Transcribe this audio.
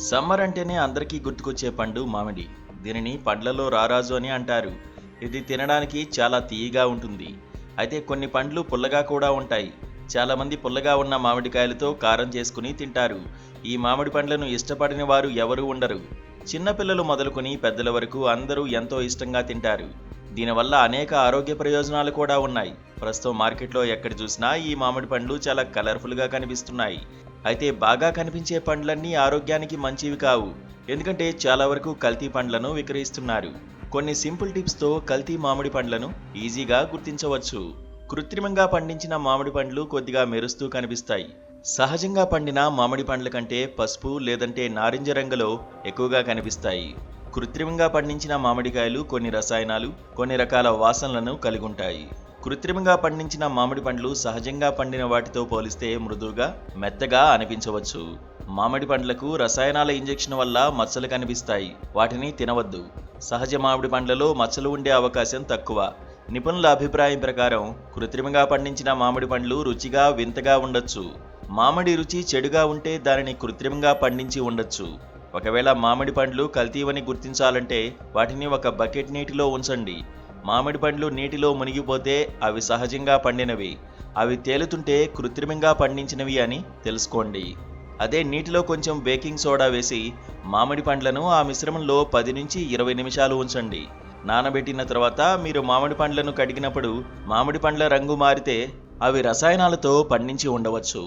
Summer అంటేనే అందరికీ గుర్తుకొచ్చే పండు మామిడి. దీనిని పండ్లలో రారాజు అని అంటారు. ఇది తినడానికి చాలా తీయగా ఉంటుంది. అయితే కొన్ని పండ్లు పుల్లగా కూడా ఉంటాయి. చాలామంది పుల్లగా ఉన్న మామిడికాయలతో కారం చేసుకుని తింటారు. ఈ మామిడి పండ్లను ఇష్టపడని వారు ఎవరూ ఉండరు. చిన్నపిల్లలు మొదలుకొని పెద్దల వరకు అందరూ ఎంతో ఇష్టంగా తింటారు. దీనివల్ల అనేక ఆరోగ్య ప్రయోజనాలు కూడా ఉన్నాయి. ప్రస్తుతం మార్కెట్లో ఎక్కడ చూసినా ఈ మామిడి పండ్లు చాలా కలర్ఫుల్గా కనిపిస్తున్నాయి. అయితే బాగా కనిపించే పండ్లన్నీ ఆరోగ్యానికి మంచివి కావు. ఎందుకంటే చాలా వరకు కల్తీ పండ్లను విక్రయిస్తున్నారు. కొన్ని సింపుల్ టిప్స్తో కల్తీ మామిడి పండ్లను ఈజీగా గుర్తించవచ్చు. కృత్రిమంగా పండించిన మామిడి పండ్లు కొద్దిగా మెరుస్తూ కనిపిస్తాయి. సహజంగా పండిన మామిడి పండ్ల కంటే పసుపు లేదంటే నారింజ రంగులో ఎక్కువగా కనిపిస్తాయి. కృత్రిమంగా పండించిన మామిడికాయలు కొన్ని రసాయనాలు, కొన్ని రకాల వాసనలను కలిగి ఉంటాయి. కృత్రిమంగా పండించిన మామిడి పండ్లు సహజంగా పండిన వాటితో పోలిస్తే మృదువుగా, మెత్తగా అనిపించవచ్చు. మామిడి పండ్లకు రసాయనాల ఇంజెక్షన్ వల్ల మచ్చలు కనిపిస్తాయి. వాటిని తినవద్దు. సహజ మామిడి పండ్లలో మచ్చలు ఉండే అవకాశం తక్కువ. నిపుణుల అభిప్రాయం ప్రకారం కృత్రిమంగా పండించిన మామిడి పండ్లు రుచిగా, వింతగా ఉండొచ్చు. మామిడి రుచి చెడుగా ఉంటే దానిని కృత్రిమంగా పండించి ఉండొచ్చు. ఒకవేళ మామిడి పండ్లు కల్తీవని గుర్తించాలంటే వాటిని ఒక బకెట్ నీటిలో ఉంచండి. మామిడి పండ్లు నీటిలో మునిగిపోతే అవి సహజంగా పండినవి. అవి తేలుతుంటే కృత్రిమంగా పండించినవి అని తెలుసుకోండి. అదే నీటిలో కొంచెం బేకింగ్ సోడా వేసి మామిడి పండ్లను ఆ మిశ్రమంలో 10 నుంచి 20 నిమిషాలు ఉంచండి. నానబెట్టిన తర్వాత మీరు మామిడి పండ్లను కడిగినప్పుడు మామిడి పండ్ల రంగు మారితే అవి రసాయనాలతో పండించి ఉండవచ్చు.